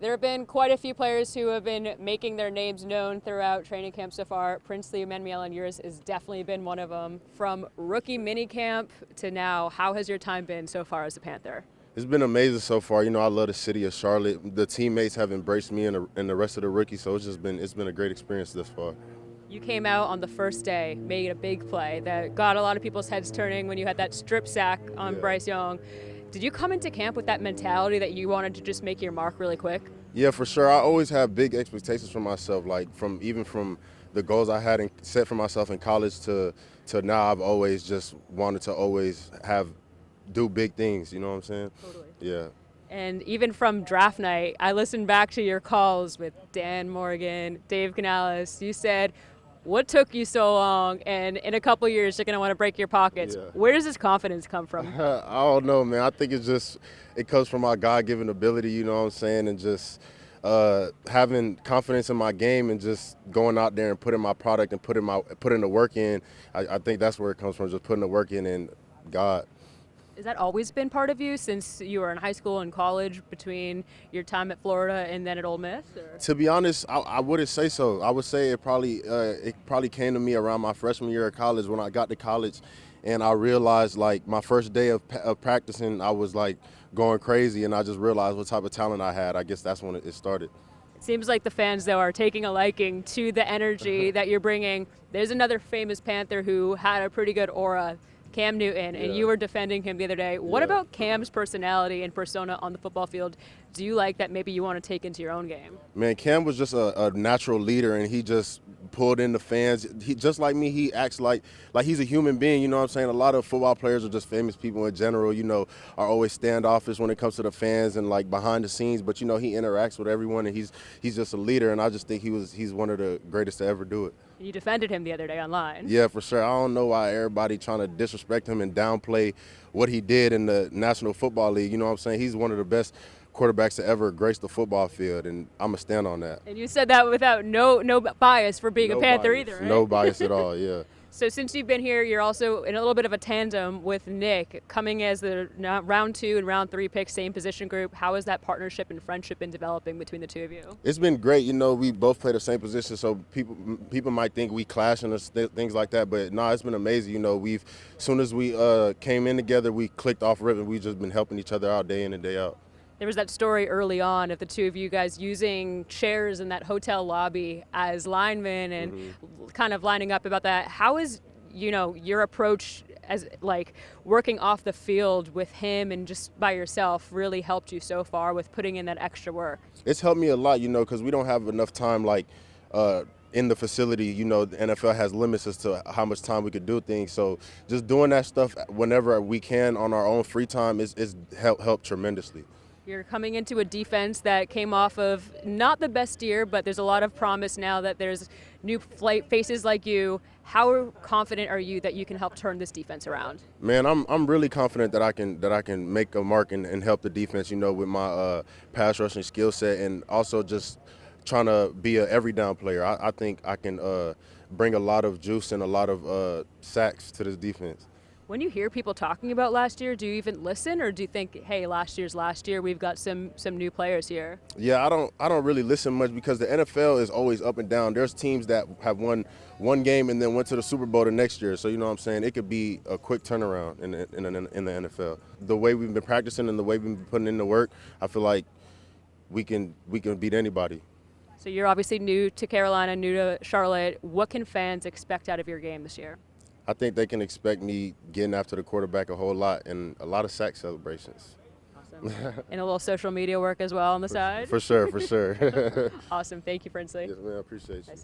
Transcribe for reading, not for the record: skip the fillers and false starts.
There have been quite a few players who have been making their names known throughout training camp so far. Princely Umanmielen, yours has definitely been one of them. From rookie minicamp to now, how has your time been so far as a Panther? It's been amazing so far. You know, I love the city of Charlotte. The teammates have embraced me and the rest of the rookies, so it's been a great experience thus far. You came out on the first day, made a big play that got a lot of people's heads turning when you had that strip sack on Bryce Young. Did you come into camp with that mentality that you wanted to just make your mark really quick? Yeah, for sure. I always have big expectations for myself, like from the goals I had set for myself in college to now. I've always just wanted to always do big things. You know what I'm saying? Totally. Yeah. And even from draft night, I listened back to your calls with Dan Morgan, Dave Canales. You said, what took you so long? And in a couple years, you're going to want to break your pockets. Yeah. Where does this confidence come from? I don't know, man. I think it comes from my God-given ability, you know what I'm saying, and just having confidence in my game and just going out there and putting my product and putting the work in. I think that's where it comes from, just putting the work in and God. Has that always been part of you since you were in high school and college, between your time at Florida and then at Ole Miss? Or? To be honest, I wouldn't say so. I would say it probably came to me around my freshman year of college when I got to college, and I realized, like, my first day of practicing, I was like going crazy, and I just realized what type of talent I had. I guess that's when it started. It seems like the fans, though, are taking a liking to the energy that you're bringing. There's another famous Panther who had a pretty good aura, Cam Newton, and you were defending him the other day. What about Cam's personality and persona on the football field do you like that maybe you want to take into your own game? Man, Cam was just a natural leader, and he just pulled in the fans. He just like me. He acts like he's a human being. You know what I'm saying? A lot of football players are just famous people in general. You know, are always standoffish when it comes to the fans and like behind the scenes. But you know, he interacts with everyone, and he's just a leader. And I just think he's one of the greatest to ever do it. You defended him the other day online. Yeah, for sure. I don't know why everybody trying to disrespect him and downplay what he did in the National Football League. You know what I'm saying? He's one of the best quarterbacks to ever grace the football field, and I'm going to stand on that. And you said that without no bias for being a Panther either, right? No bias at all, yeah. So since you've been here, you're also in a little bit of a tandem with Nick, coming as the round 2 and round 3 picks, same position group. How has that partnership and friendship been developing between the two of you? It's been great. You know, we both play the same position, so people might think we clash and things like that, but no, it's been amazing. You know, as soon as we came in together, we clicked off rip, and we've just been helping each other out day in and day out. There was that story early on of the two of you guys using chairs in that hotel lobby as linemen and kind of lining up about that. How is, your approach as like working off the field with him and just by yourself really helped you so far with putting in that extra work? It's helped me a lot, because we don't have enough time in the facility. You know, the NFL has limits as to how much time we could do things. So just doing that stuff whenever we can on our own free time is helped tremendously. You're coming into a defense that came off of not the best year, but there's a lot of promise now that there's new faces like you. How confident are you that you can help turn this defense around? Man, I'm really confident that I can make a mark and help the defense, with my pass rushing skill set, and also just trying to be an every down player. I think I can bring a lot of juice and a lot of sacks to this defense. When you hear people talking about last year, do you even listen, or do you think, hey, last year's last year, we've got some new players here? Yeah, I don't really listen much because the NFL is always up and down. There's teams that have won one game and then went to the Super Bowl the next year. So you know what I'm saying? It could be a quick turnaround in the NFL. The way we've been practicing and the way we've been putting in the work, I feel like we can beat anybody. So you're obviously new to Carolina, new to Charlotte. What can fans expect out of your game this year? I think they can expect me getting after the quarterback a whole lot and a lot of sack celebrations. Awesome. And a little social media work as well on the side? For sure. Awesome. Thank you, Princely. Yes, man, I appreciate you.